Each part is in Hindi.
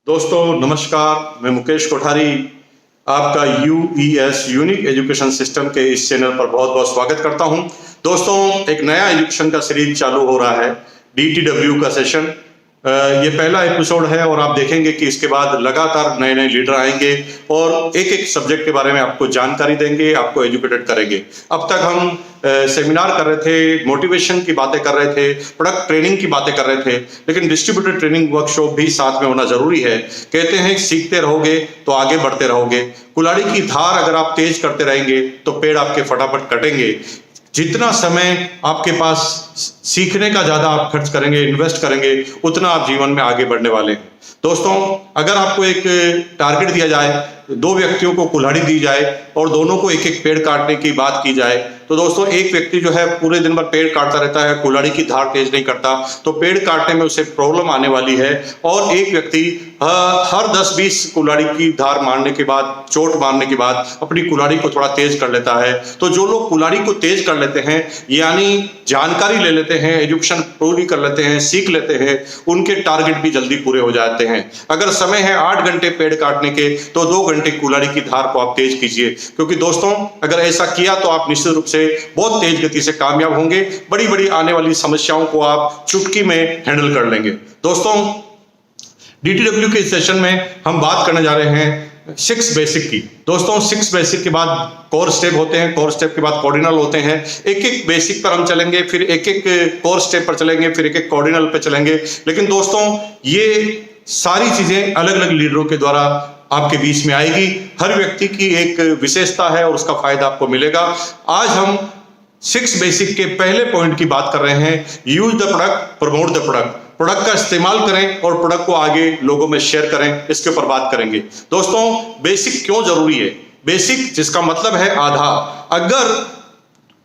दोस्तों नमस्कार, मैं मुकेश कोठारी आपका यूईएस यूनिक एजुकेशन सिस्टम के इस चैनल पर बहुत बहुत स्वागत करता हूं। दोस्तों एक नया एजुकेशन का सीरीज चालू हो रहा है, डीटीडब्ल्यू का सेशन। ये पहला एपिसोड है और आप देखेंगे कि इसके बाद लगातार नए नए लीडर आएंगे और एक एक सब्जेक्ट के बारे में आपको जानकारी देंगे, आपको एजुकेटेड करेंगे। अब तक हम सेमिनार कर रहे थे, मोटिवेशन की बातें कर रहे थे, प्रोडक्ट ट्रेनिंग की बातें कर रहे थे, लेकिन डिस्ट्रीब्यूटेड ट्रेनिंग वर्कशॉप भी साथ में होना जरूरी है। कहते हैं सीखते रहोगे तो आगे बढ़ते रहोगे। कुल्हाड़ी की धार अगर आप तेज करते रहेंगे तो पेड़ आपके फटाफट कटेंगे। जितना समय आपके पास सीखने का ज्यादा आप खर्च करेंगे, इन्वेस्ट करेंगे, उतना आप जीवन में आगे बढ़ने वाले हैं। दोस्तों अगर आपको एक टारगेट दिया जाए, दो व्यक्तियों को कुल्हाड़ी दी जाए और दोनों को एक एक पेड़ काटने की बात की जाए, तो दोस्तों एक व्यक्ति जो है पूरे दिन भर पेड़ काटता रहता है, कुल्हाड़ी की धार तेज नहीं करता, तो पेड़ काटने में उसे प्रॉब्लम आने वाली है। और एक व्यक्ति हर 10-20 कुल्हाड़ी की धार मारने के बाद, चोट मारने के बाद अपनी कुल्हाड़ी को थोड़ा तेज कर लेता है। तो जो लोग कुल्हाड़ी को तेज कर लेते हैं, यानी जानकारी ले लेते हैं, एजुकेशन पूरी कर लेते हैं, सीख लेते हैं, उनके टारगेट भी जल्दी पूरे हो जाते हैं। अगर समय है 8 घंटे पेड़ काटने के, तो 2 घंटे कुल्हाड़ी की धार को आप तेज कीजिए, क्योंकि दोस्तों अगर ऐसा किया तो आप निश्चित रूप से बहुत तेज गति से कामयाब होंगे। बड़ी बड़ी आने वाली समस्याओं को आप चुटकी में हैंडल कर लेंगे। दोस्तों डीटीडब्ल्यू के सेशन में हम बात करने जा रहे हैं 6 बेसिक की। दोस्तों 6 बेसिक के बाद कोर स्टेप होते हैं, कोर स्टेप के बाद कॉर्डिनल होते हैं। एक एक बेसिक पर हम चलेंगे, फिर एक एक कोर स्टेप पर चलेंगे, फिर एक एक कॉर्डिनल पर चलेंगे। लेकिन दोस्तों ये सारी चीजें अलग अलग लीडरों के द्वारा आपके बीच में आएगी। हर व्यक्ति की एक विशेषता है और उसका फायदा आपको मिलेगा। आज हम 6 बेसिक के पहले पॉइंट की बात कर रहे हैं, use the product, promote the product. Product का इस्तेमाल करें और प्रोडक्ट को आगे लोगों में शेयर करें, इसके ऊपर बात करेंगे। दोस्तों बेसिक क्यों जरूरी है? बेसिक जिसका मतलब है आधार। अगर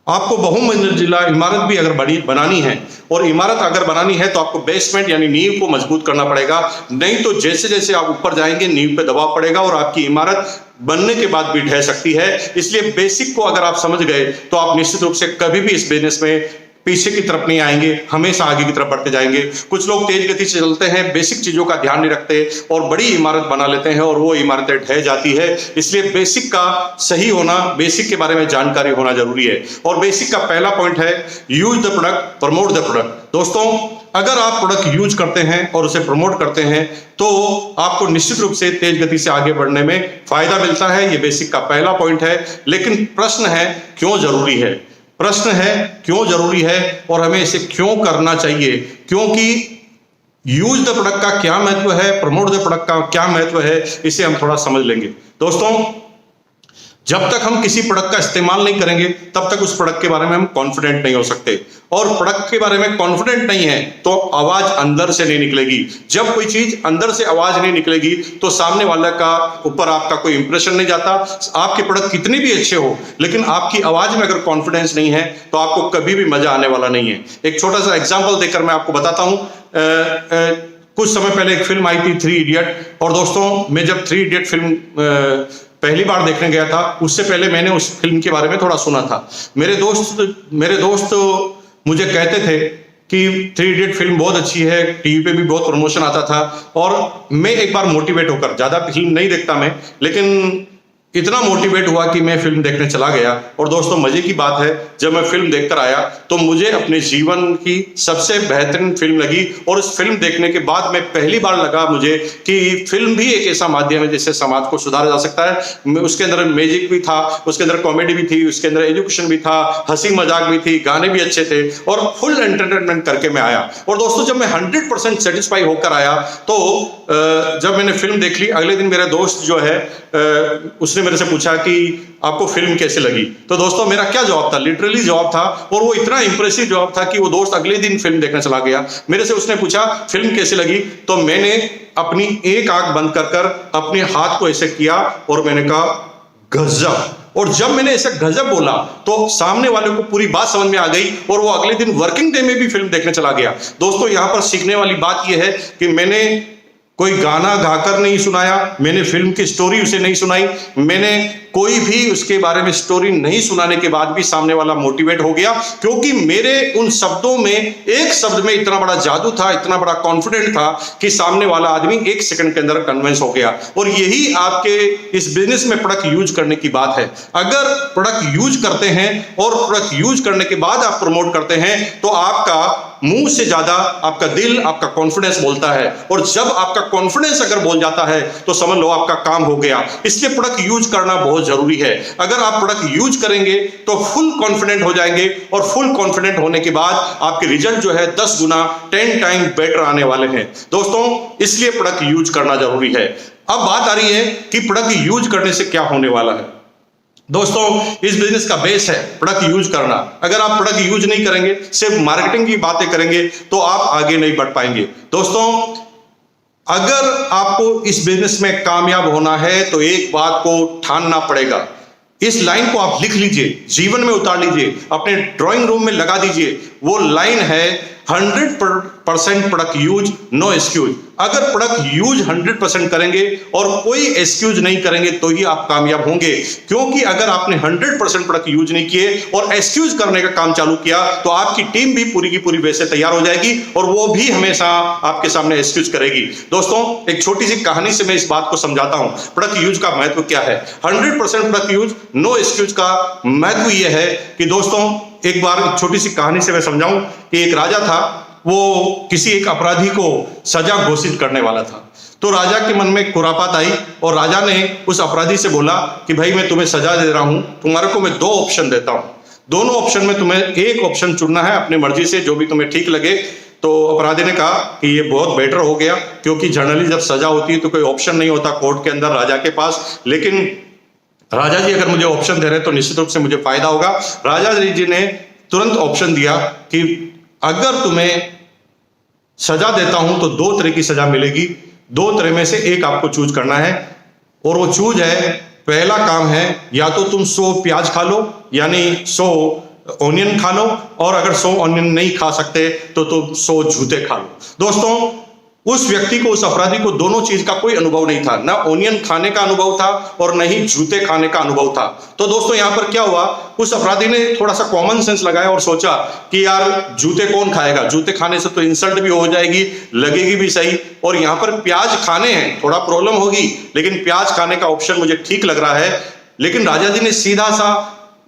आपको बहुमंजिला इमारत भी अगर बनानी है, और इमारत अगर बनानी है तो आपको बेसमेंट यानी नींव को मजबूत करना पड़ेगा। नहीं तो जैसे जैसे आप ऊपर जाएंगे नींव पे दबाव पड़ेगा और आपकी इमारत बनने के बाद भी ढह सकती है। इसलिए बेसिक को अगर आप समझ गए तो आप निश्चित रूप से कभी भी इस बिजनेस में पीछे की तरफ नहीं आएंगे, हमेशा आगे की तरफ बढ़ते जाएंगे। कुछ लोग तेज गति से चलते हैं, बेसिक चीजों का ध्यान नहीं रखते और बड़ी इमारत बना लेते हैं और वो इमारतें ढह जाती है। इसलिए बेसिक का सही होना, बेसिक के बारे में जानकारी होना जरूरी है। और बेसिक का पहला पॉइंट है use the product, promote the product. दोस्तों अगर आप प्रोडक्ट यूज करते हैं और उसे प्रमोट करते हैं तो आपको निश्चित रूप से तेज गति से आगे बढ़ने में फायदा मिलता है। ये बेसिक का पहला पॉइंट है। लेकिन प्रश्न है क्यों जरूरी है? प्रश्न है क्यों जरूरी है और हमें इसे क्यों करना चाहिए? क्योंकि यूज द प्रोडक्ट का क्या महत्व है, प्रमोट द प्रोडक्ट का क्या महत्व है, इसे हम थोड़ा समझ लेंगे। दोस्तों जब तक हम किसी प्रोडक्ट का इस्तेमाल नहीं करेंगे तब तक उस प्रोडक्ट के बारे में हम कॉन्फिडेंट नहीं हो सकते। और प्रोडक्ट के बारे में कॉन्फिडेंट नहीं है तो आवाज अंदर से नहीं निकलेगी। जब कोई चीज अंदर से आवाज नहीं निकलेगी तो सामने वाले का ऊपर आपका कोई इंप्रेशन नहीं जाता। आपके प्रोडक्ट कितने भी अच्छे हो, लेकिन आपकी आवाज में अगर कॉन्फिडेंस नहीं है तो आपको कभी भी मजा आने वाला नहीं है। एक छोटा सा एग्जाम्पल देकर मैं आपको बताता हूं। कुछ समय पहले एक फिल्म आई थी 3 इडियट। और दोस्तों मैं जब 3 इडियट फिल्म पहली बार देखने गया था, उससे पहले मैंने उस फिल्म के बारे में थोड़ा सुना था। मेरे दोस्त मुझे कहते थे कि 3 इडियट फिल्म बहुत अच्छी है, टीवी पे भी बहुत प्रमोशन आता था। और मैं एक बार मोटिवेट होकर, ज्यादा फिल्म नहीं देखता मैं, लेकिन इतना मोटिवेट हुआ कि मैं फिल्म देखने चला गया। और दोस्तों मजे की बात है, जब मैं फिल्म देखकर आया तो मुझे अपने जीवन की सबसे बेहतरीन फिल्म लगी। और उस फिल्म देखने के बाद में पहली बार लगा मुझे कि फिल्म भी एक ऐसा माध्यम है जिससे समाज को सुधारा जा सकता है। उसके अंदर मैजिक भी था, उसके अंदर कॉमेडी भी थी, उसके अंदर एजुकेशन भी था, हंसी मजाक भी थी, गाने भी अच्छे थे और फुल एंटरटेनमेंट करके मैं आया। और दोस्तों जब मैं 100% सेटिस्फाई होकर आया तो जब मैंने फिल्म देख ली, अगले दिन मेरा दोस्त जो है उसने मेरे से पूछा कि आपको फिल्म कैसे लगी। तो दोस्तों मेरा क्या जवाब था? लिटरली जवाब था, और वो इतना इंप्रेसिव जवाब था कि वो दोस्त अगले दिन फिल्म देखने चला गया। मेरे से उसने पूछा फिल्म कैसे लगी, तो मैंने अपनी एक आंख बंद कर अपने हाथ को ऐसे किया और मैंने कहा गजब। और जब मैंने ऐसे गजब बोला तो सामने वाले को पूरी बात समझ में आ गई और वो अगले दिन वर्किंग डे में भी फिल्म देखने चला गया। दोस्तों यहां पर सीखने वाली बात यह है कि मैंने कोई गाना गाकर नहीं सुनाया, मैंने फिल्म की स्टोरी उसे नहीं सुनाई, मैंने कोई भी उसके बारे में स्टोरी नहीं सुनाने के बाद भी सामने वाला मोटिवेट हो गया, क्योंकि मेरे उन शब्दों में, एक शब्द में इतना बड़ा जादू था, इतना बड़ा कॉन्फिडेंट था कि सामने वाला आदमी 1 सेकंड के अंदर कन्विंस हो गया। और यही आपके इस बिजनेस में प्रोडक्ट यूज करने की बात है। अगर प्रोडक्ट यूज करते हैं और प्रोडक्ट यूज करने के बाद आप प्रमोट करते हैं तो आपका मुंह से ज्यादा आपका दिल, आपका कॉन्फिडेंस बोलता है। और जब आपका कॉन्फिडेंस अगर बोल जाता है तो समझ लो आपका काम हो गया। इसलिए प्रोडक्ट यूज करना बहुत जरूरी है। अगर आप प्रोडक्ट यूज करेंगे तो फुल कॉन्फिडेंट हो जाएंगे, और फुल कॉन्फिडेंट होने के बाद आपके रिजल्ट जो है 10 गुना 10 टाइम बेटर आने वाले हैं दोस्तों। इसलिए प्रोडक्ट यूज करना जरूरी है। अब बात आ रही है कि प्रोडक्ट यूज करने से क्या होने वाला है। दोस्तों, इस बिजनेस का बेस है प्रोडक्ट यूज करना। अगर आप प्रोडक्ट यूज नहीं करेंगे, सिर्फ मार्केटिंग की बातें करेंगे तो आप आगे नहीं बढ़ पाएंगे। दोस्तों, अगर आपको इस बिजनेस में कामयाब होना है तो एक बात को ठानना पड़ेगा। इस लाइन को आप लिख लीजिए, जीवन में उतार लीजिए, अपने ड्राइंग रूम में लगा दीजिए। वो लाइन है 100% प्रोडक्ट यूज, नो एक्सक्यूज। अगर प्रोडक्ट यूज 100% करेंगे और कोई एक्सक्यूज नहीं करेंगे तो ही आप कामयाब होंगे। क्योंकि अगर आपने 100% प्रोडक्ट यूज नहीं किए और एक्सक्यूज करने का काम चालू किया तो आपकी टीम भी पूरी की पूरी वैसे तैयार हो जाएगी और वो भी हमेशा आपके सामने एक्सक्यूज करेगी। दोस्तों, एक छोटी सी कहानी से मैं इस बात को समझाता हूं प्रोडक्ट यूज का महत्व क्या है। 100% प्रोडक्ट यूज, नो एक्सक्यूज का महत्व यह है कि दोस्तों, एक बार एक छोटी सी कहानी से मैं समझाऊं कि एक राजा था, वो किसी एक अपराधी को सजा घोषित करने वाला था। तो राजा के मन में खुरापात आई और राजा ने उस अपराधी से बोला कि भाई, मैं तुम्हें सजा दे रहा हूं, तुम्हारे को मैं 2 ऑप्शन देता हूं। दोनों ऑप्शन में तुम्हें एक ऑप्शन चुनना है अपनी मर्जी से, जो भी तुम्हें ठीक लगे। तो अपराधी ने कहा कि ये बहुत बेटर हो गया, क्योंकि जनरली जब सजा होती है तो कोई ऑप्शन नहीं होता कोर्ट के अंदर राजा के पास, लेकिन राजा जी अगर मुझे ऑप्शन दे रहे हैं तो निश्चित रूप से मुझे फायदा होगा। राजा जी ने तुरंत ऑप्शन दिया कि अगर तुम्हें सजा देता हूं तो 2 तरह की सजा मिलेगी, 2 तरह में से एक आपको चूज करना है। और वो चूज है, पहला काम है या तो तुम 100 प्याज खा लो, यानी 100 ऑनियन खा लो, और अगर 100 ऑनियन नहीं खा सकते तो तुम 100 जूते खा लो। दोस्तों, उस व्यक्ति को, उस अपराधी को दोनों चीज का कोई अनुभव नहीं था, ना ऑनियन खाने का अनुभव था और न ही जूते खाने का अनुभव था। तो दोस्तों, यहां पर क्या हुआ, उस अपराधी ने थोड़ा सा कॉमन सेंस लगाया और सोचा कि यार जूते कौन खाएगा, जूते खाने से तो इंसल्ट भी हो जाएगी, लगेगी भी सही, और यहां पर प्याज खाने हैं, थोड़ा प्रॉब्लम होगी, लेकिन प्याज खाने का ऑप्शन मुझे ठीक लग रहा है। लेकिन राजा जी ने सीधा सा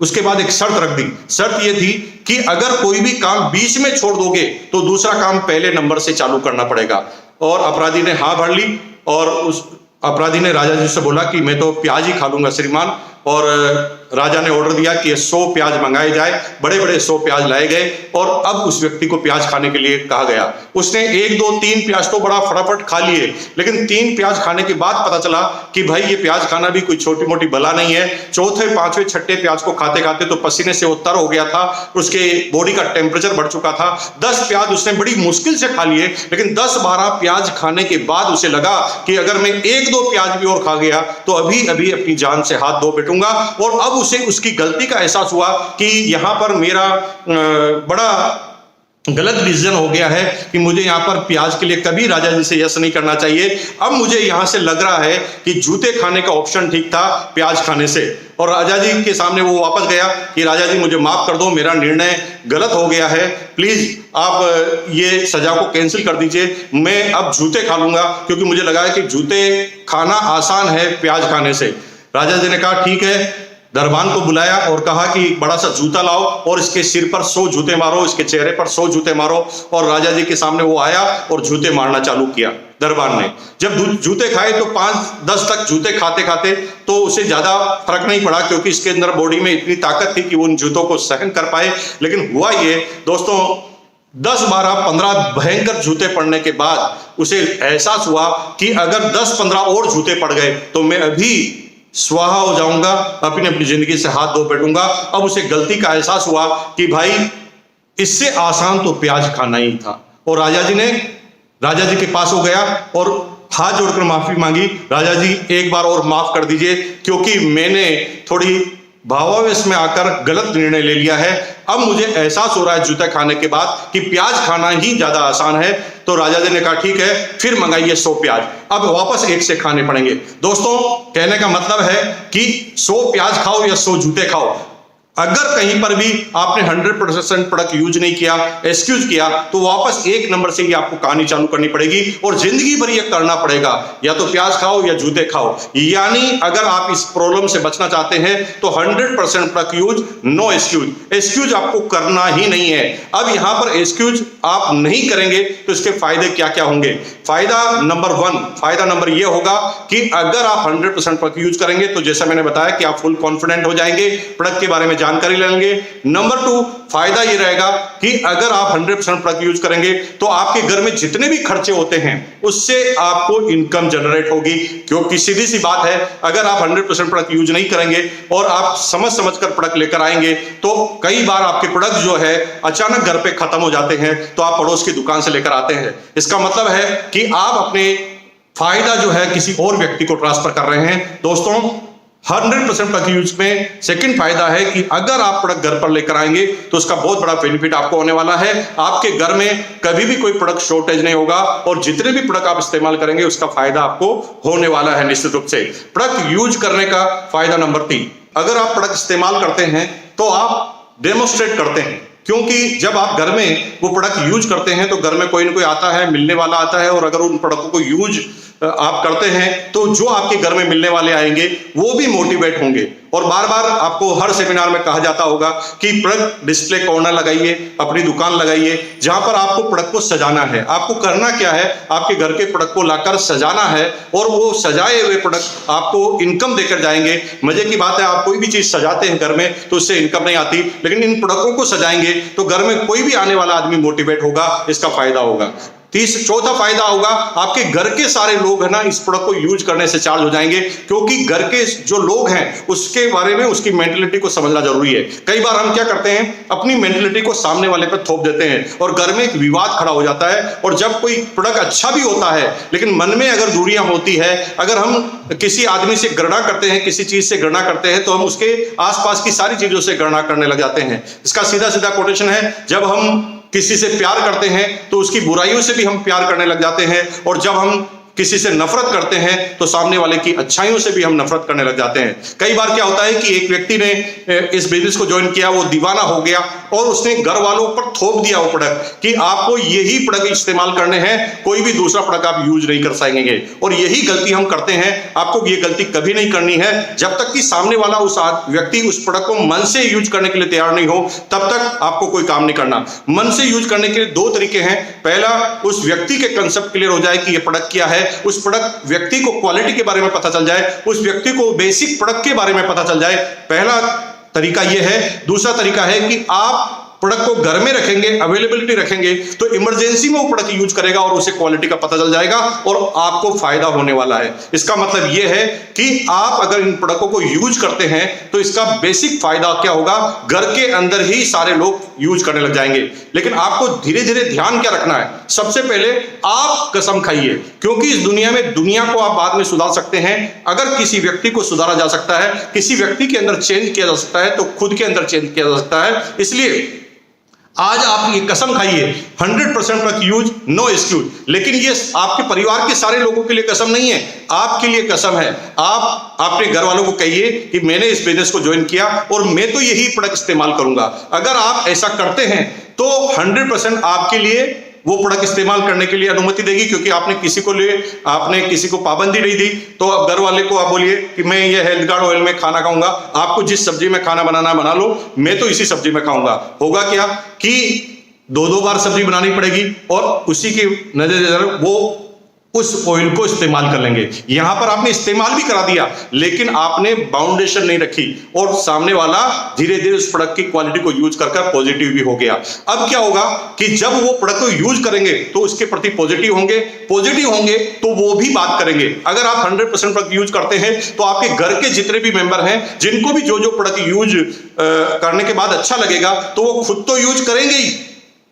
उसके बाद एक शर्त रख दी। शर्त यह थी कि अगर कोई भी काम बीच में छोड़ दोगे तो दूसरा काम पहले नंबर से चालू करना पड़ेगा। और अपराधी ने हाँ भर ली और उस अपराधी ने राजा जी से बोला कि मैं तो प्याज ही खा लूंगा श्रीमान। और राजा ने ऑर्डर दिया कि 100 प्याज मंगाए जाए। बड़े बड़े 100 प्याज लाए गए और अब उस व्यक्ति को प्याज खाने के लिए कहा गया। उसने 1 2 3 प्याज तो बड़ा फटाफट खा लिए, लेकिन 3 प्याज खाने के बाद पता चला कि भाई ये प्याज खाना भी कोई छोटी मोटी बला नहीं है। चौथे, पांचवें, छठे प्याज को खाते खाते तो पसीने से वो तर हो गया था, उसके बॉडी का टेम्परेचर बढ़ चुका था। 10 प्याज उसने बड़ी मुश्किल से खा लिए, लेकिन 10-12 प्याज खाने के बाद उसे लगा कि अगर मैं 1-2 प्याज भी और खा गया तो अभी अभी अपनी जान से हाथ धो बैठूंगा। और अब उसे उसकी गलती का एहसास हुआ कि यहां पर मेरा बड़ा गलत डिसीजन हो गया है कि मुझे यहां पर प्याज के लिए कभी राजा जी से यस नहीं करना चाहिए। अब मुझे यहां से लग रहा है कि जूते खाने का ऑप्शन ठीक था प्याज खाने से। और राजा जी के सामने वो वापस गया कि राजा जी मुझे माफ कर दो, मेरा निर्णय गलत हो गया है, प्लीज आप ये सजा को कैंसिल कर दीजिए, मैं अब जूते खा लूंगा, क्योंकि मुझे लगा है कि जूते खाना आसान है प्याज खाने से। राजा जी ने कहा ठीक है, दरबान को बुलाया और कहा कि बड़ा सा जूता लाओ और इसके सिर पर 100 जूते मारो, इसके चेहरे पर 100 जूते मारो। और राजा जी के सामने वो आया और जूते मारना चालू किया दरबान ने। जब जूते खाए तो 5-10 तक जूते खाते खाते तो उसे ज्यादा फर्क नहीं पड़ा, क्योंकि इसके अंदर बॉडी में इतनी ताकत थी कि वो उन जूतों को सहन कर पाए। लेकिन हुआ ये दोस्तों, 10-12-15 भयंकर जूते पड़ने के बाद उसे एहसास हुआ कि अगर 10-15 और जूते पड़ गए तो मैं अभी स्वाहा हो जाऊंगा, अपनी जिंदगी से हाथ धो बैठूंगा। अब उसे गलती का एहसास हुआ कि भाई इससे आसान तो प्याज खाना ही था। और राजा जी के पास हो गया और हाथ जोड़कर माफी मांगी, राजा जी एक बार और माफ कर दीजिए, क्योंकि मैंने थोड़ी भावावेश में आकर गलत निर्णय ले लिया है। अब मुझे एहसास हो रहा है जूते खाने के बाद कि प्याज खाना ही ज्यादा आसान है। तो राजा जी ने कहा ठीक है, फिर मंगाइए 100 प्याज। अब वापस एक से खाने पड़ेंगे। दोस्तों, कहने का मतलब है कि 100 प्याज खाओ या 100 जूते खाओ, अगर कहीं पर भी आपने 100% प्रोडक्ट यूज नहीं किया, एक्सक्यूज किया, तो वापस एक नंबर से ही आपको कहानी चालू करनी पड़ेगी और जिंदगी भर ये करना पड़ेगा, या तो प्याज खाओ या जूते खाओ। यानी अगर आप इस प्रॉब्लम से बचना चाहते हैं तो 100% product use, no excuse. Excuse आपको करना ही नहीं है। अब यहां पर एक्सक्यूज आप नहीं करेंगे तो इसके फायदे क्या क्या होंगे? फायदा नंबर 1, फायदा नंबर यह होगा कि अगर आप 100% प्रोडक्ट यूज करेंगे तो जैसा मैंने बताया कि आप फुल कॉन्फिडेंट हो जाएंगे, प्रोडक्ट के बारे में जानकारी लेंगे। नंबर 2, फायदा ये रहेगा कि अगर आप 100% प्रोडक्ट यूज करेंगे तो आपके घर में जितने भी खर्चे होते हैं उससे आपको इनकम जनरेट होगी। क्योंकि सीधी सी बात है, अगर आप 100% प्रोडक्ट यूज नहीं करेंगे और आप समझ कर प्रोडक्ट लेकर आएंगे तो कई बार आपके प्रोडक्ट जो है अचानक घर पे खत्म हो जाते हैं, तो आप पड़ोस की दुकान से लेकर आते हैं। इसका मतलब है कि आप अपने फायदा जो है किसी और व्यक्ति को ट्रांसफर कर रहे हैं। दोस्तों, 100% प्रोडक्ट यूज में सेकंड फायदा है कि अगर आप प्रोडक्ट घर पर लेकर आएंगे तो उसका बहुत बड़ा बेनिफिट आपको होने वाला है। आपके घर में कभी भी कोई प्रोडक्ट शॉर्टेज नहीं होगा और जितने भी प्रोडक्ट आप इस्तेमाल करेंगे उसका फायदा आपको होने वाला है निश्चित रूप से। प्रोडक्ट यूज करने का फायदा नंबर 3, अगर आप प्रोडक्ट इस्तेमाल करते हैं तो आप डेमोस्ट्रेट करते हैं। क्योंकि जब आप घर में वो प्रोडक्ट यूज करते हैं तो घर में कोई ना कोई आता है, मिलने वाला आता है, और अगर उन प्रोडक्टों को यूज आप करते हैं तो जो आपके घर में मिलने वाले आएंगे वो भी मोटिवेट होंगे। और बार बार आपको हर सेमिनार में कहा जाता होगा कि प्रोडक्ट डिस्प्ले कॉर्नर लगाइए, अपनी दुकान लगाइए, जहां पर आपको प्रोडक्ट को सजाना है। आपको करना क्या है, आपके घर के प्रोडक्ट को लाकर सजाना है और वो सजाए हुए प्रोडक्ट आपको इनकम देकर जाएंगे। मजे की बात है, आप कोई भी चीज सजाते हैं घर में तो उससे इनकम नहीं आती, लेकिन इन प्रोडक्टों को सजाएंगे तो घर में कोई भी आने वाला आदमी मोटिवेट होगा, इसका फायदा होगा। चौथा फायदा होगा, आपके घर के सारे लोग है ना इस प्रोडक्ट को यूज करने से चार्ज हो जाएंगे, क्योंकि घर के जो लोग हैं उसके बारे में उसकी मेंटलिटी को समझना जरूरी है। कई बार हम क्या करते हैं, अपनी मेंटलिटी को सामने वाले पर थोप देते हैं और घर में एक विवाद खड़ा हो जाता है। और जब कोई प्रोडक्ट अच्छा भी होता है लेकिन मन में अगर दूरियां होती है, अगर हम किसी आदमी से घृणा करते हैं, किसी चीज से घृणा करते हैं, तो हम उसके आसपास की सारी चीजों से घृणा करने लग जाते हैं। इसका सीधा सीधा कोटेशन है, जब हम किसी से प्यार करते हैं तो उसकी बुराइयों से भी हम प्यार करने लग जाते हैं, और जब हम किसी से नफरत करते हैं तो सामने वाले की अच्छाइयों से भी हम नफरत करने लग जाते हैं। कई बार क्या होता है कि एक व्यक्ति ने इस बिजनेस को ज्वाइन किया, वो दीवाना हो गया और उसने घर वालों पर थोप दिया वो प्रोडक्ट कि आपको यही प्रोडक्ट इस्तेमाल करने हैं, कोई भी दूसरा प्रोडक्ट आप यूज नहीं कर सकेंगे। और यही गलती हम करते हैं। आपको ये गलती कभी नहीं करनी है जब तक कि सामने वाला उस व्यक्ति उस प्रोडक्ट को मन से यूज करने के लिए तैयार नहीं हो, तब तक आपको कोई काम नहीं करना। मन से यूज करने के लिए 2 तरीके हैं। पहला, उस व्यक्ति के कंसेप्ट क्लियर हो जाए कि ये प्रोडक्ट क्या है, उस प्रोडक्ट व्यक्ति को क्वालिटी के बारे में पता चल जाए, उस व्यक्ति को बेसिक प्रोडक्ट के बारे में पता चल जाए। पहला तरीका यह है। दूसरा तरीका है कि आप प्रोडक्ट को घर में रखेंगे, अवेलेबिलिटी रखेंगे, तो इमरजेंसी में वो प्रोडक्ट यूज करेगा और उसे क्वालिटी का पता चल जाएगा और आपको फायदा होने वाला है। इसका मतलब यह है कि आप अगर इन प्रोडक्टों को यूज करते हैं तो इसका बेसिक फायदा क्या होगा, घर के अंदर ही सारे लोग यूज करने लग जाएंगे। लेकिन आपको धीरे धीरे ध्यान क्या रखना है, सबसे पहले आप कसम खाइए, क्योंकि इस दुनिया में दुनिया को आप बाद में सुधार सकते हैं। अगर किसी व्यक्ति को सुधारा जा सकता है, किसी व्यक्ति के अंदर चेंज किया जा सकता है, तो खुद के अंदर चेंज किया जा सकता है। इसलिए आज आप ये कसम खाइए, 100% प्रोडक्ट यूज, नो एक्सक्यूज। लेकिन ये आपके परिवार के सारे लोगों के लिए कसम नहीं है, आपके लिए कसम है। आप अपने घर वालों को कहिए कि मैंने इस बिजनेस को ज्वाइन किया और मैं तो यही प्रोडक्ट इस्तेमाल करूंगा। अगर आप ऐसा करते हैं तो 100% आपके लिए वो प्रोडक्ट इस्तेमाल करने के लिए अनुमति देगी, क्योंकि आपने किसी को पाबंदी नहीं दी। तो अब घर वाले को आप बोलिए कि मैं ये हेल्थ गार्ड ऑयल में खाना खाऊंगा, आपको जिस सब्जी में खाना बनाना बना लो, मैं तो इसी सब्जी में खाऊंगा। होगा क्या कि 2-2 बार सब्जी बनानी पड़ेगी और उसी की नजर वो उस ऑयल को इस्तेमाल कर लेंगे। यहां पर आपने इस्तेमाल भी करा दिया लेकिन आपने बाउंडेशन नहीं रखी और सामने वाला धीरे धीरे उस प्रोडक्ट की क्वालिटी को यूज कर पॉजिटिव भी हो गया। अब क्या होगा कि जब वो प्रोडक्ट को यूज करेंगे तो उसके प्रति पॉजिटिव होंगे तो वो भी बात करेंगे। अगर आप 100% प्रोडक्ट यूज करते हैं तो आपके घर के जितने भी मेंबर हैं, जिनको भी जो प्रोडक्ट यूज करने के बाद अच्छा लगेगा तो वो खुद तो यूज करेंगे ही,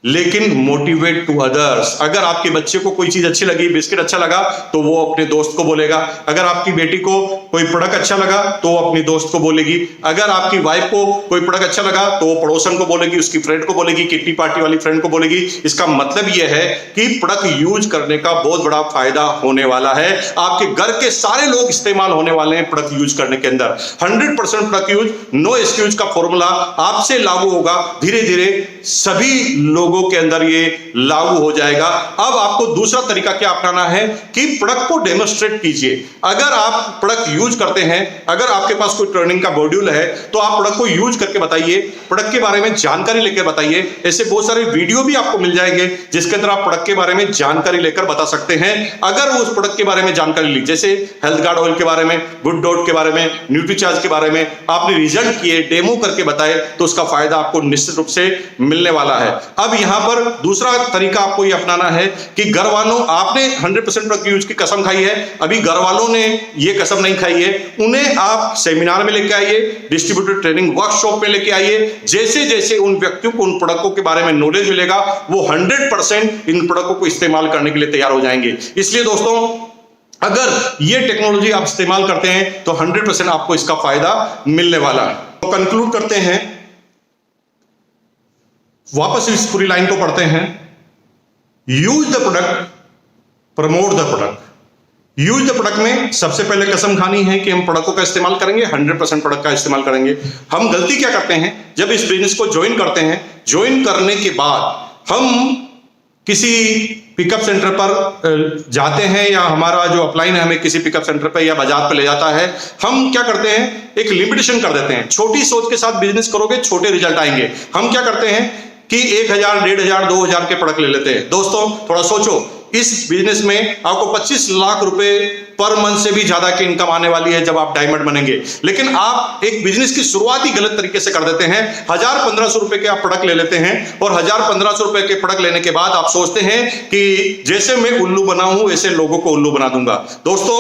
लेकिन मोटिवेट टू अदर्स। अगर आपके बच्चे को कोई चीज अच्छी लगी, बिस्किट अच्छा लगा, तो वो अपने दोस्त को बोलेगा। अगर आपकी बेटी को कोई प्रोडक्ट अच्छा लगा तो वो अपनी दोस्त को बोलेगी, अगर आपकी वाइफ को कोई प्रोडक्ट अच्छा लगा तो वो पड़ोसन को बोलेगी, उसकी फ्रेंड को बोलेगी, किट्टी पार्टी वाली फ्रेंड को बोलेगी। इसका मतलब यह है कि प्रोडक्ट यूज करने का बहुत बड़ा फायदा होने वाला है। आपके घर के सारे लोग इस्तेमाल होने वाले हैं प्रोडक्ट यूज करने के अंदर। 100% प्रोडक्ट यूज, नो एक्सक्यूज का फॉर्मूला आपसे लागू होगा, धीरे धीरे सभी लोगों के अंदर ये लागू हो जाएगा। अब आपको दूसरा तरीका क्या अपनाना है कि प्रोडक्ट को डेमोन्स्ट्रेट कीजिए। अगर आप प्रोडक्ट यूज करते हैं, अगर आपके पास कोई ट्रेनिंग का मॉड्यूल है तो आप प्रोडक्ट को यूज करके बताइए, प्रोडक्ट के बारे में जानकारी लेकर बताइए। ऐसे बहुत सारे वीडियो भी आपको मिल जाएंगे जिसके अंदर आप प्रोडक्ट के बारे में जानकारी लेकर बता सकते हैं। अगर उस प्रोडक्ट के बारे में जानकारी ली, जैसे हेल्थ गार्ड ऑयल के बारे में, गुड डॉट के बारे में, न्यूट्रीचार्ज के बारे में आपने रिजल्ट किए, डेमो करके बताए, तो उसका फायदा आपको निश्चित रूप से मिलने वाला है। अब यहां पर दूसरा तरीका आपको यह अपनाना है कि घर वालों, आपने 100% प्रोडक्ट यूज की कसम खाई है, अभी घर वालों ने यह कसम नहीं खाई है, उन्हें आप सेमिनार में लेके आइए, डिस्ट्रीब्यूटर ट्रेनिंग वर्कशॉप में लेके आइए। जैसे जैसे उन व्यक्तियों को उन प्रोडक्टों के बारे में नॉलेज मिलेगा, वो 100% इन प्रोडक्टों को इस्तेमाल करने के लिए तैयार हो जाएंगे। इसलिए दोस्तों, अगर ये टेक्नोलॉजी आप इस्तेमाल करते हैं तो 100% आपको इसका फायदा मिलने वाला है। तो कंक्लूड करते हैं, वापस इस पूरी लाइन को पढ़ते हैं। Use the product, promote the product. Use the product में सबसे पहले कसम खानी है कि हम प्रोडक्टों का इस्तेमाल करेंगे, 100% प्रोडक्ट का इस्तेमाल करेंगे। हम गलती क्या करते हैं, जब इस बिजनेस को ज्वाइन करते हैं, ज्वाइन करने के बाद हम किसी पिकअप सेंटर पर जाते हैं, या हमारा जो अपलाइन है हमें किसी पिकअप सेंटर पर या बाजार पर ले जाता है, हम क्या करते हैं, एक लिमिटेशन कर देते हैं। छोटी सोच के साथ बिजनेस करोगे, छोटे रिजल्ट आएंगे। हम क्या करते हैं कि 1000, 1500, 2000 के प्रोडक्ट ले लेते हैं। दोस्तों थोड़ा सोचो, इस बिजनेस में आपको 25 लाख रुपए पर मंथ से भी ज्यादा की इनकम आने वाली है जब आप डायमंड बनेंगे। लेकिन आप एक बिजनेस की शुरुआत ही गलत तरीके से कर देते हैं। 1000-1500 रुपए के आप प्रोडक्ट ले लेते हैं, और 1000-1500 रुपए के प्रोडक्ट लेने के बाद आप सोचते हैं कि जैसे मैं उल्लू बना हूं वैसे लोगों को उल्लू बना दूंगा। दोस्तों,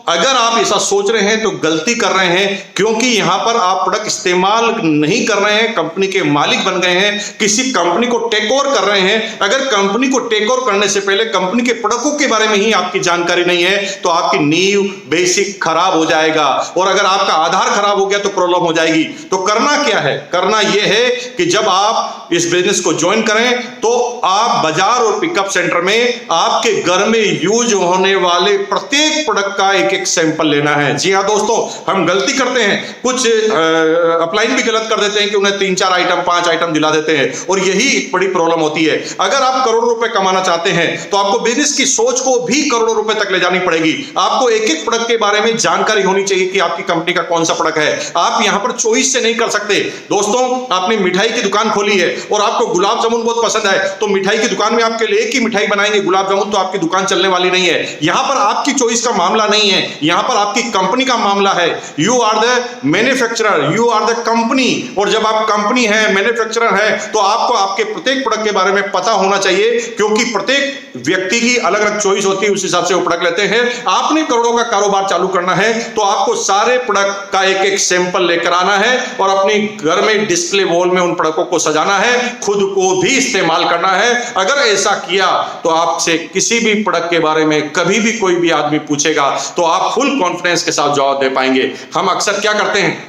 अगर आप ऐसा सोच रहे हैं तो गलती कर रहे हैं, क्योंकि यहां पर आप प्रोडक्ट इस्तेमाल नहीं कर रहे हैं, कंपनी के मालिक बन गए हैं, किसी कंपनी को टेक ओवर कर रहे हैं। अगर कंपनी को टेक ओवर करने से पहले कंपनी के प्रोडक्टों के बारे में ही आपकी जानकारी नहीं है तो आपकी नींव बेसिक खराब हो जाएगा, और अगर आपका आधार खराब हो गया तो प्रॉब्लम हो जाएगी। तो करना क्या है, करना यह है कि जब आप इस बिजनेस को ज्वाइन करें तो आप बाजार और पिकअप सेंटर में आपके घर में यूज होने वाले प्रत्येक प्रोडक्ट का एक एक सैंपल लेना है। जी हां दोस्तों, हम गलती करते हैं, कुछ अपलाइन भी गलत कर देते हैं कि उन्हें 3-4 आइटम, 5 आइटम दिला देते हैं, और यही एक बड़ी प्रॉब्लम होती है। अगर आप करोड़ों रुपए कमाना चाहते हैं तो आपको बिजनेस की सोच को भी करोड़ों रुपए तक ले जानी पड़ेगी। आपको एक एक प्रोडक्ट के बारे में जानकारी होनी चाहिए कि आपकी कंपनी का कौन सा प्रोडक्ट है। आप यहां पर चॉइस से नहीं कर सकते। दोस्तों, आपने मिठाई की दुकान खोली है और आपको गुलाब जामुन बहुत पसंद है, तो मिठाई की दुकान में आपके लिए एक ही मिठाई बनाएंगे, गुलाब जामुन, तो आपकी दुकान चलने वाली नहीं है। यहां पर आपकी चॉइस का मामला नहीं है, यहां पर आपकी कंपनी का मामला है। You are the manufacturer, you are the company, और जब आप कंपनी है, मैन्युफैक्चरर है, तो आपको आपके प्रत्येक प्रोडक्ट के बारे में पता होना चाहिए, क्योंकि प्रत्येक व्यक्ति की अलग अलग चॉइस होती है, उस हिसाब से वो प्रोडक्ट लेते हैं। आपने करोड़ों का कारोबार चालू करना है तो आपको सारे प्रोडक्ट का एक एक सैंपल लेकर आना है और अपने घर में डिस्प्ले वॉल में उन प्रोडक्टों को सजाना है, खुद को भी इस्तेमाल करना है। अगर ऐसा किया तो आपसे किसी भी प्रोडक्ट के बारे में कभी भी कोई भी आदमी पूछेगा तो आप फुल कॉन्फिडेंस के साथ जवाब दे पाएंगे। हम अक्सर क्या करते हैं,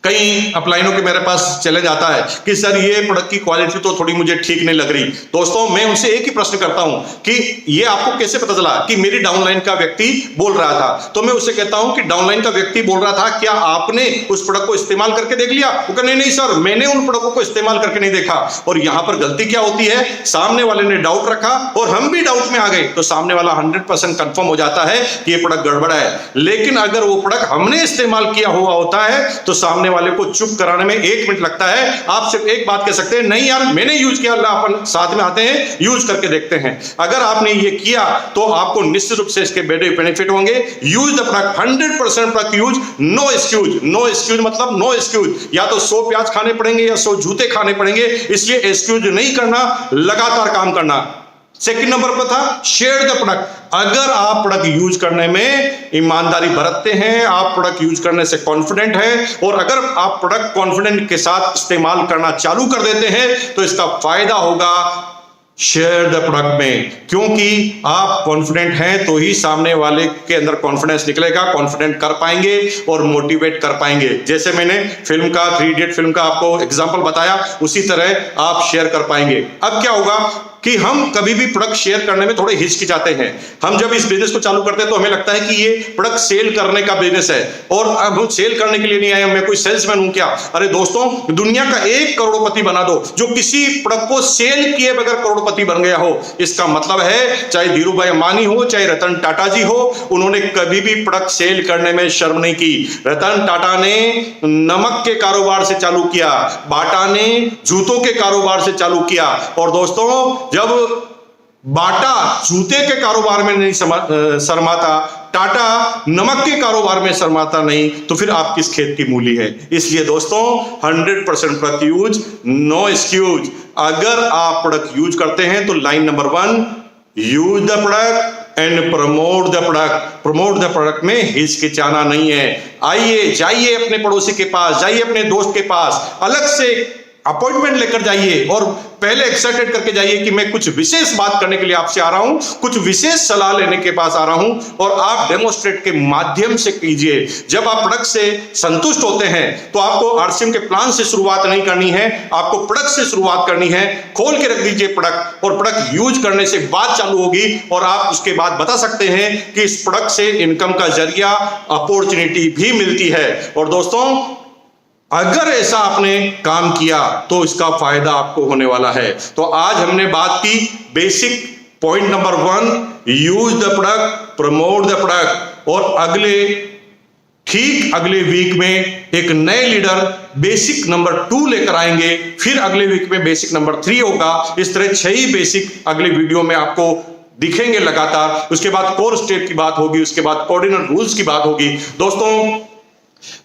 कई अपलाइनों के मेरे पास चले जाता है कि सर ये प्रोडक्ट की क्वालिटी तो थोड़ी मुझे ठीक नहीं लग रही। दोस्तों, मैं उनसे एक ही प्रश्न करता हूं कि ये आपको कैसे पता चला कि मेरी डाउनलाइन का व्यक्ति बोल रहा था? तो मैं उससे कहता हूं कि डाउनलाइन का व्यक्ति बोल रहा था, क्या आपने उस प्रोडक्ट को इस्तेमाल करके देख लिया? वो कहते नहीं सर, मैंने उन प्रोडक्टों को इस्तेमाल करके नहीं देखा। और यहां पर गलती क्या होती है, सामने वाले ने डाउट रखा और हम भी डाउट में आ गए, तो सामने वाला 100% कंफर्म हो जाता है कि ये प्रोडक्ट गड़बड़ है। लेकिन अगर वो प्रोडक्ट हमने इस्तेमाल किया हुआ होता है तो सामने वाले को चुप कराने में 1 मिनट लगता है। आप सिर्फ एक बात कह सकते हैं, नहीं यार मैंने यूज किया, अपन साथ में आते हैं, यूज करके देखते हैं। अगर आपने ये किया तो आपको निश्चित रूप से इसके बड़े बेनिफिट होंगे। Use the product, 100% product use, no excuse. No excuse मतलब नो एक्सक्यूज, या तो 100 प्याज खाने पड़ेंगे या 100 जूते खाने पड़ेंगे, इसलिए एक्सक्यूज नहीं करना, लगातार काम करना। सेकंड नंबर पर था शेयर द प्रोडक्ट। अगर आप प्रोडक्ट यूज करने में ईमानदारी बरतते हैं, आप प्रोडक्ट यूज करने से कॉन्फिडेंट हैं, और अगर आप प्रोडक्ट कॉन्फिडेंट के साथ इस्तेमाल करना चालू कर देते हैं तो इसका फायदा होगा शेयर द प्रोडक्ट में, क्योंकि आप कॉन्फिडेंट हैं तो ही सामने वाले के अंदर कॉन्फिडेंस निकलेगा, कॉन्फिडेंट कर पाएंगे और मोटिवेट कर पाएंगे। जैसे मैंने फिल्म का 3 इडियट फिल्म का आपको एग्जांपल बताया, उसी तरह आप शेयर कर पाएंगे। अब क्या होगा कि हम कभी भी प्रोडक्ट शेयर करने में थोड़े हिचकिचाते हैं। हम जब इस बिजनेस को चालू करते हैं तो हमें लगता है कि ये प्रोडक्ट सेल करने का बिजनेस है और अब हम सेल करने के लिए नहीं आए, मैं कोई सेल्समैन हूं क्या? अरे दोस्तों, दुनिया का एक करोड़पति बना दो जो किसी प्रोडक्ट को सेल किए बगैर करोड़पति बन गया हो। इसका मतलब है चाहे धीरू भाई अंबानी हो, चाहे रतन टाटा जी हो, उन्होंने कभी भी प्रोडक्ट सेल करने में शर्म नहीं की। रतन टाटा ने नमक के कारोबार से चालू किया, बाटा ने जूतों के कारोबार से चालू किया। और दोस्तों, जब बाटा जूते के कारोबार में नहीं शर्माता, टाटा नमक के कारोबार में शर्माता नहीं, तो फिर आप किस खेत की मूली है? इसलिए दोस्तों, 100% प्रोडक्ट यूज, नो एक्सक्यूज। अगर आप प्रोडक्ट यूज करते हैं तो line number 1, use the product and promote the product. Promote the product में हिचकिचाना नहीं है। आइए, जाइए अपने पड़ोसी के पास, जाइए अपने दोस्त के पास, अलग से अपॉइंटमेंट लेकर जाइए और पहले एक्साइटेड करके जाइए कि मैं कुछ विशेष बात करने के लिए आपसे आ रहा हूं, कुछ विशेष सलाह लेने के पास आ रहा हूं, और आप डेमोस्ट्रेट के माध्यम से कीजिए। जब आप प्रोडक्ट से संतुष्ट होते हैं तो आपको आरसीएम के प्लान से शुरुआत नहीं करनी है, आपको प्रोडक्ट से शुरुआत करनी है। खोल के रख दीजिए प्रोडक्ट, और प्रोडक्ट यूज करने से बात चालू होगी और आप उसके बाद बता सकते हैं कि इस प्रोडक्ट से इनकम का जरिया, अपॉर्चुनिटी भी मिलती है। और दोस्तों, अगर ऐसा आपने काम किया तो इसका फायदा आपको होने वाला है। तो आज हमने बात की basic point number 1, use the product, promote the product. और अगले वीक में एक नए लीडर बेसिक नंबर 2 लेकर आएंगे, फिर अगले वीक में बेसिक नंबर 3 होगा। इस तरह 6 ही बेसिक अगले वीडियो में आपको दिखेंगे लगातार। उसके बाद कोर स्टेप की बात होगी, उसके बाद कोऑर्डिनल रूल्स की बात होगी। दोस्तों,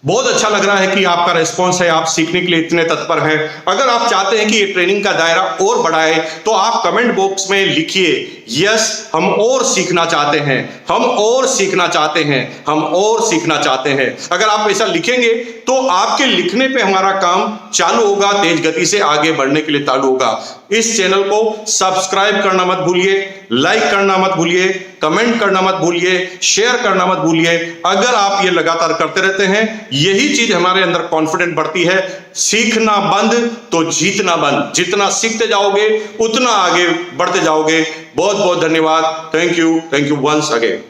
बहुत अच्छा लग रहा है कि आपका रिस्पॉन्स है, आप सीखने के लिए इतने तत्पर हैं। अगर आप चाहते हैं कि ये ट्रेनिंग का दायरा और बढ़ाए तो आप कमेंट बॉक्स में लिखिए, यस हम और सीखना चाहते हैं, हम और सीखना चाहते हैं, हम और सीखना चाहते हैं। अगर आप ऐसा लिखेंगे तो आपके लिखने पे हमारा काम चालू होगा, तेज गति से आगे बढ़ने के लिए चालू होगा। इस चैनल को सब्सक्राइब करना मत भूलिए, लाइक करना मत भूलिए, कमेंट करना मत भूलिए, शेयर करना मत भूलिए। अगर आप ये लगातार करते रहते हैं, यही चीज हमारे अंदर कॉन्फिडेंट बढ़ती है। सीखना बंद तो जीतना बंद। जितना सीखते जाओगे उतना आगे बढ़ते जाओगे। बहुत बहुत धन्यवाद। Thank you once again.